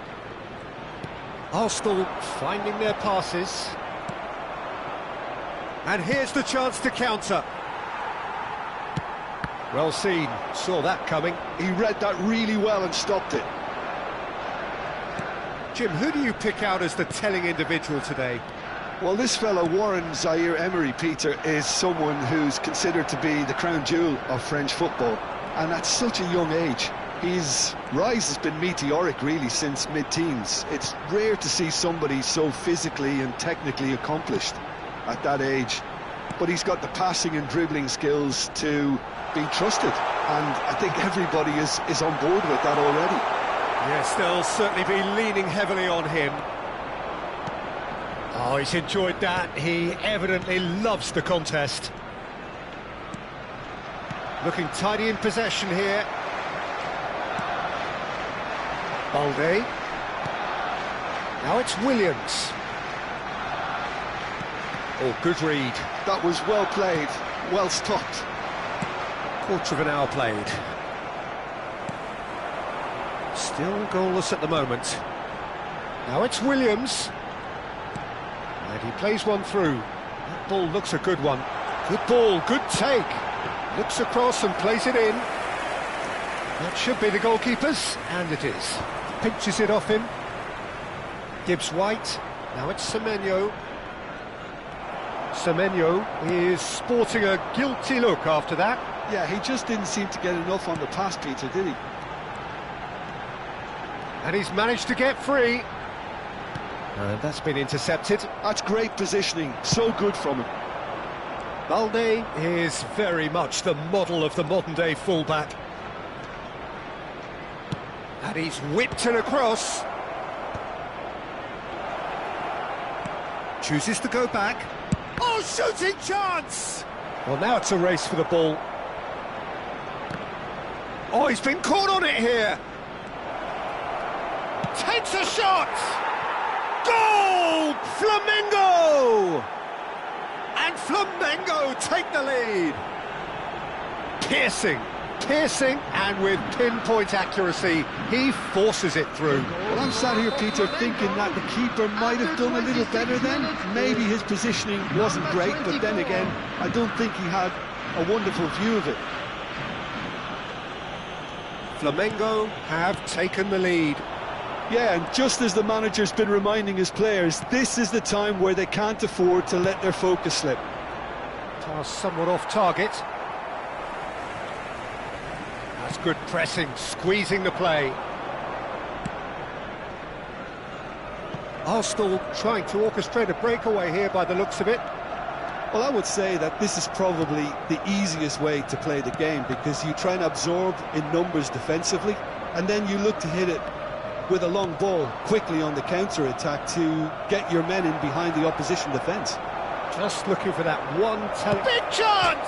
Arsenal finding their passes. And here's the chance to counter. Well seen, saw that coming. He read that really well and stopped it. Jim, who do you pick out as the telling individual today? Well, this fellow, Warren Zaire-Emery, Peter, is someone who's considered to be the crown jewel of French football. And at such a young age. His rise has been meteoric, really, since mid-teens. It's rare to see somebody so physically and technically accomplished at that age. But he's got the passing and dribbling skills to be trusted. And I think everybody is on board with that already. Yes, they'll certainly be leaning heavily on him. Oh, he's enjoyed that. He evidently loves the contest. Looking tidy in possession here. Balde. Now it's Williams. Oh, good read. That was well played, well stopped. Quarter of an hour played. Still goalless at the moment. Now it's Williams. And he plays one through. That ball looks a good one. Good ball, good take. Looks across and plays it in. That should be the goalkeeper's, and it is. Pinches it off him. Gibbs White. Now it's Semenyo. Semenyo is sporting a guilty look after that. Yeah, he just didn't seem to get enough on the pass, Peter, did he? And he's managed to get free. And that's been intercepted. That's great positioning, so good from him. Balde is very much the model of the modern-day fullback. And he's whipped it across. Chooses to go back. Oh, shooting chance! Well, now it's a race for the ball. Oh, he's been caught on it here. Takes a shot! Goal! Flamengo! And Flamengo take the lead. Piercing, and with pinpoint accuracy, he forces it through. Well, I'm sat here, Peter, thinking that the keeper might have done a little better then. Maybe his positioning wasn't great, but then again, I don't think he had a wonderful view of it. Flamengo have taken the lead. Yeah, and just as the manager's been reminding his players, this is the time where they can't afford to let their focus slip. Pass somewhat off target. That's good pressing, squeezing the play. Arsenal trying to orchestrate a breakaway here by the looks of it. Well, I would say that this is probably the easiest way to play the game, because you try and absorb in numbers defensively, and then you look to hit it with a long ball quickly on the counter-attack to get your men in behind the opposition defence. Just looking for that one big chance!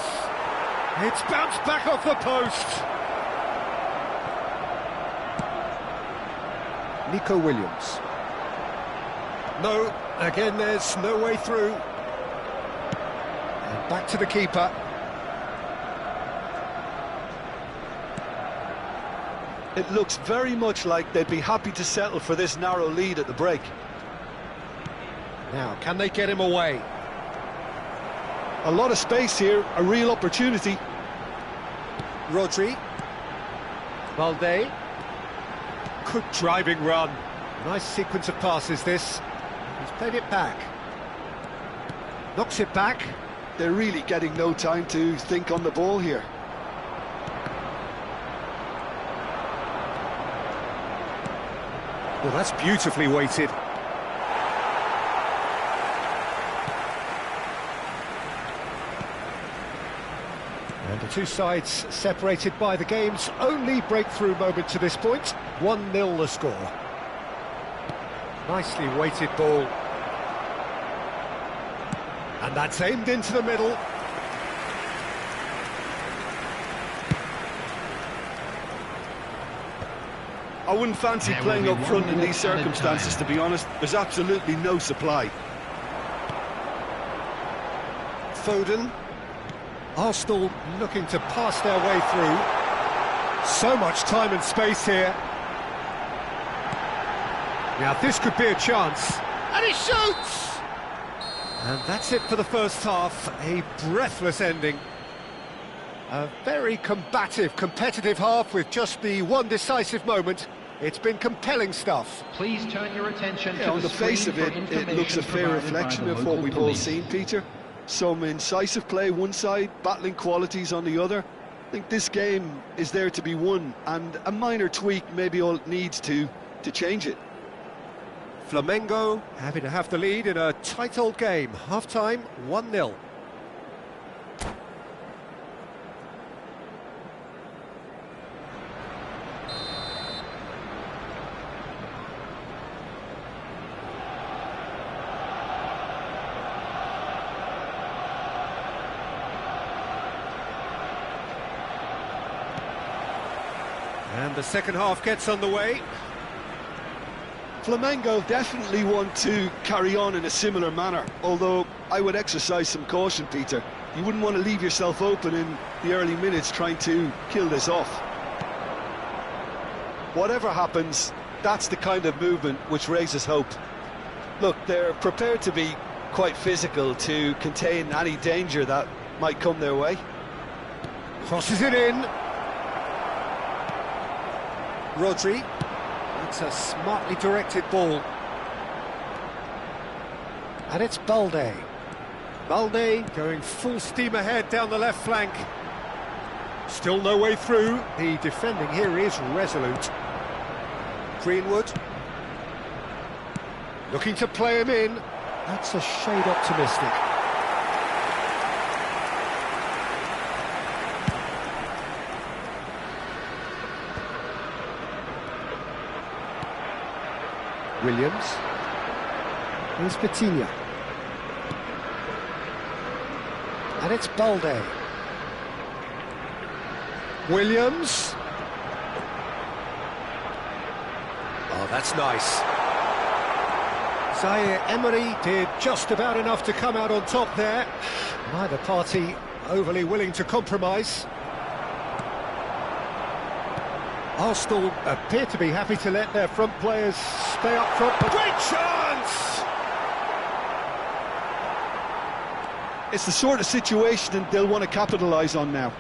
It's bounced back off the post. Nico Williams. No, again there's no way through. And back to the keeper. It looks very much like they'd be happy to settle for this narrow lead at the break. Now, can they get him away? A lot of space here, a real opportunity. Rodri. Balde. Good driving run. Nice sequence of passes, this. He's played it back. Knocks it back. They're really getting no time to think on the ball here. Well, that's beautifully weighted. And the two sides separated by the game's only breakthrough moment to this point. 1-0 the score. Nicely weighted ball. And that's aimed into the middle. I wouldn't fancy playing up front in these circumstances, to be honest. There's absolutely no supply. Foden. Arsenal looking to pass their way through. So much time and space here. Now this could be a chance. And he shoots! And that's it for the first half. A breathless ending. A very combative, competitive half with just the one decisive moment. It's been compelling stuff. Please turn your attention to On the face of it, it looks a fair reflection of what we've all seen, Peter. Some incisive play one side, battling qualities on the other. I think this game is there to be won, and a minor tweak maybe all it needs to change it. Flamengo happy to have the lead in a tight old game. Half-time, 1-0. And the second half gets underway. Flamengo definitely want to carry on in a similar manner, although I would exercise some caution, Peter. You wouldn't want to leave yourself open in the early minutes trying to kill this off. Whatever happens, that's the kind of movement which raises hope. Look, they're prepared to be quite physical to contain any danger that might come their way. Crosses it in. Rodri. It's a smartly directed ball. And it's Balde. Balde going full steam ahead down the left flank. Still no way through. The defending here is resolute. Greenwood. Looking to play him in. That's a shade optimistic. Williams. Here's Petinia. And it's Balde. Williams. Oh, that's nice. Zaire Emery did just about enough to come out on top there. Neither party overly willing to compromise. Arsenal appear to be happy to let their front players stay up front. Great chance! It's the sort of situation they'll want to capitalise on now.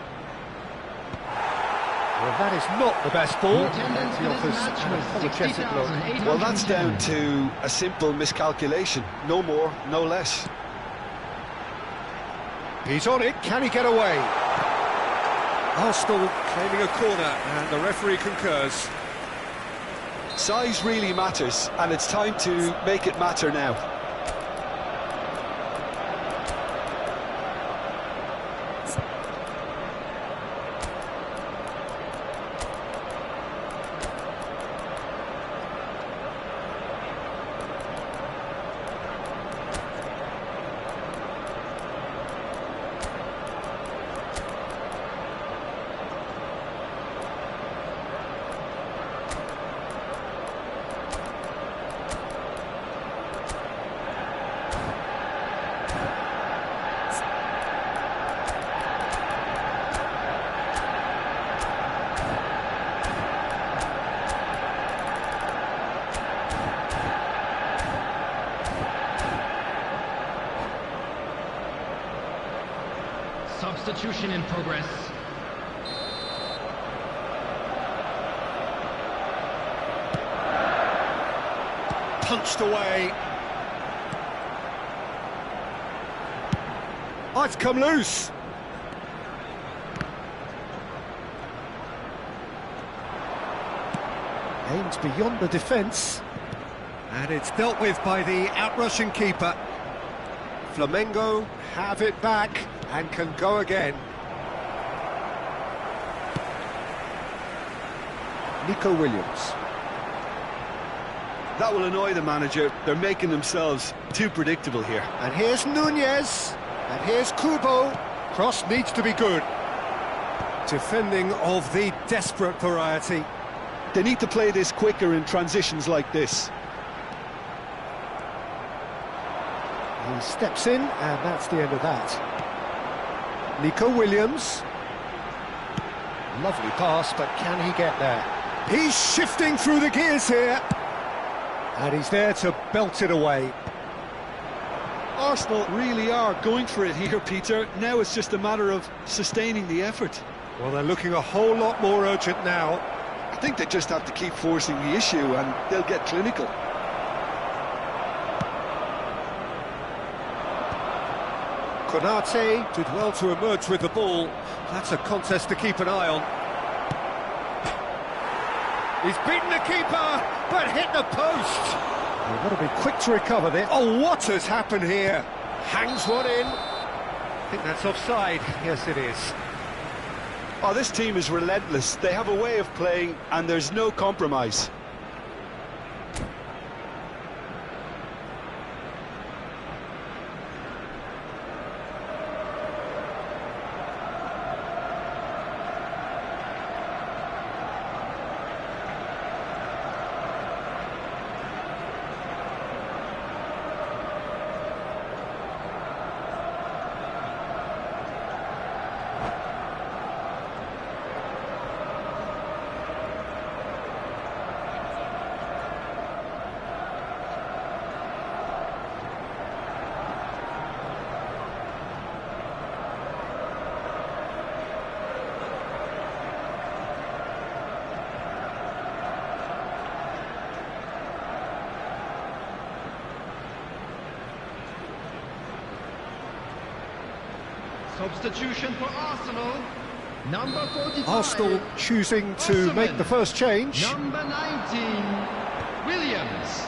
Well, that is not the best ball. He offers an apologetic look. Well, that's down to a simple miscalculation. No more, no less. He's on it. Can he get away? Arsenal claiming a corner, and the referee concurs. Size really matters, and it's time to make it matter now. Substitution in progress. Punched away. Oh, it's come loose. Aimed beyond the defence. And it's dealt with by the outrushing keeper. Flamengo have it back and can go again. Nico Williams. That will annoy the manager. They're making themselves too predictable here. And here's Nunez. And here's Kubo. Cross needs to be good. Defending of the desperate variety. They need to play this quicker in transitions like this. He steps in, and that's the end of that. Nico Williams. Lovely pass, but can he get there? He's shifting through the gears here. And he's there to belt it away. Arsenal really are going for it here, Peter. Now it's just a matter of sustaining the effort. Well, they're looking a whole lot more urgent now. I think they just have to keep forcing the issue and they'll get clinical. Konate did well to emerge with the ball. That's a contest to keep an eye on. He's beaten the keeper, but hit the post. You've got to be quick to recover this. Oh, what has happened here? Hangs one in. I think that's offside. Yes, it is. Oh, this team is relentless. They have a way of playing and there's no compromise. Substitution for Arsenal. Number 45. Arsenal choosing to make the first change. Number 19, Williams.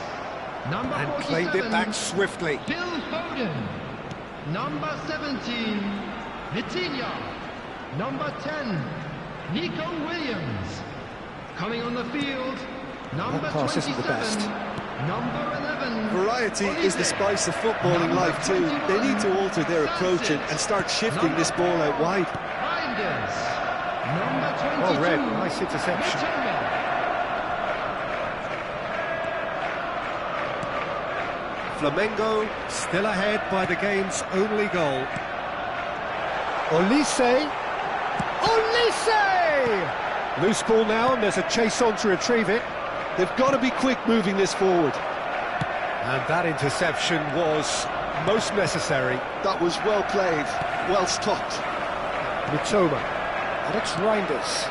Number And 47, claimed it back swiftly. Phil Foden. Number 17, Vitinha. Number 10, Nico Williams. Coming on the field, number That pass isn't the 27, best. number 11. Variety is the spice of footballing life too. They need to alter their approach and start shifting this ball out wide. Reinders. Number 22. Well read, nice interception. Mitoma. Flamengo still ahead by the game's only goal. Olise! Olise! Loose ball now, and there's a chase on to retrieve it. They've got to be quick moving this forward. And that interception was most necessary. That was well played, well stopped. Mitoma. And it's Reinders.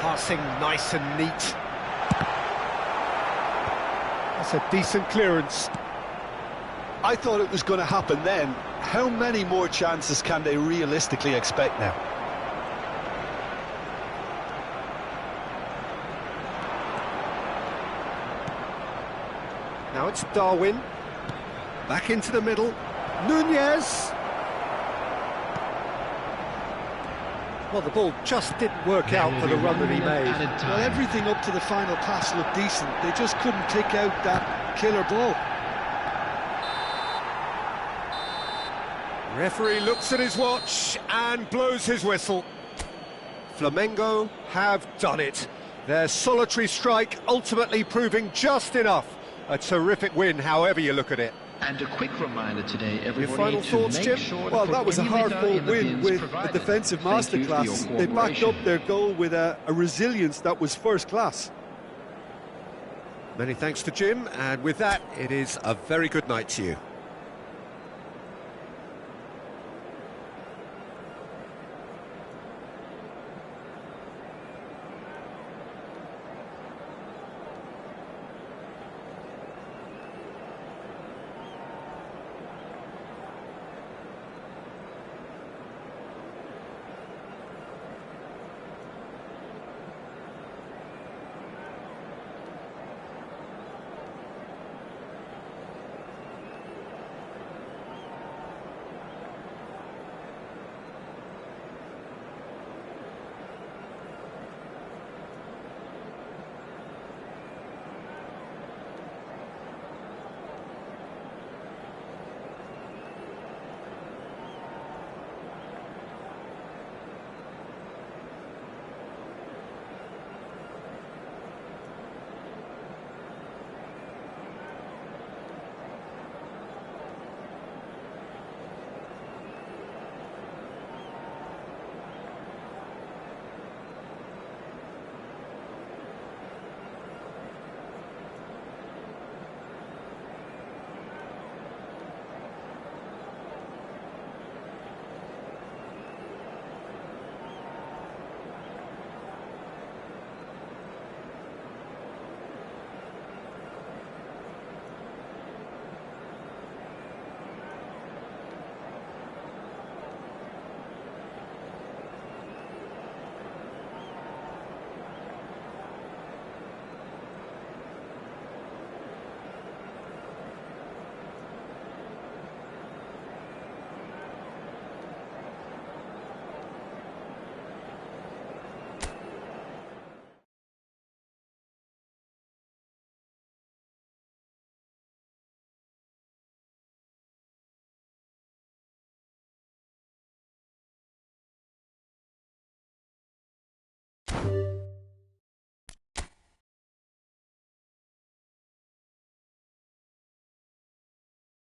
Passing nice and neat. That's a decent clearance. I thought it was going to happen then. How many more chances can they realistically expect now? Now it's Darwin. Back into the middle. Nunez. Well, the ball just didn't work out for the run that he made. Well, everything up to the final pass looked decent. They just couldn't pick out that killer ball. Referee looks at his watch and blows his whistle. Flamengo have done it. Their solitary strike ultimately proving just enough. A terrific win, however you look at it. And a quick reminder today, everybody, final to thoughts, make Jim? sure Well, to that put was a any hard-fought litter in the win bins with a provided. defensive Thank you for your masterclass. They backed up cooperation. their goal with a resilience that was first class. Many thanks to Jim, and with that, it is a very good night to you.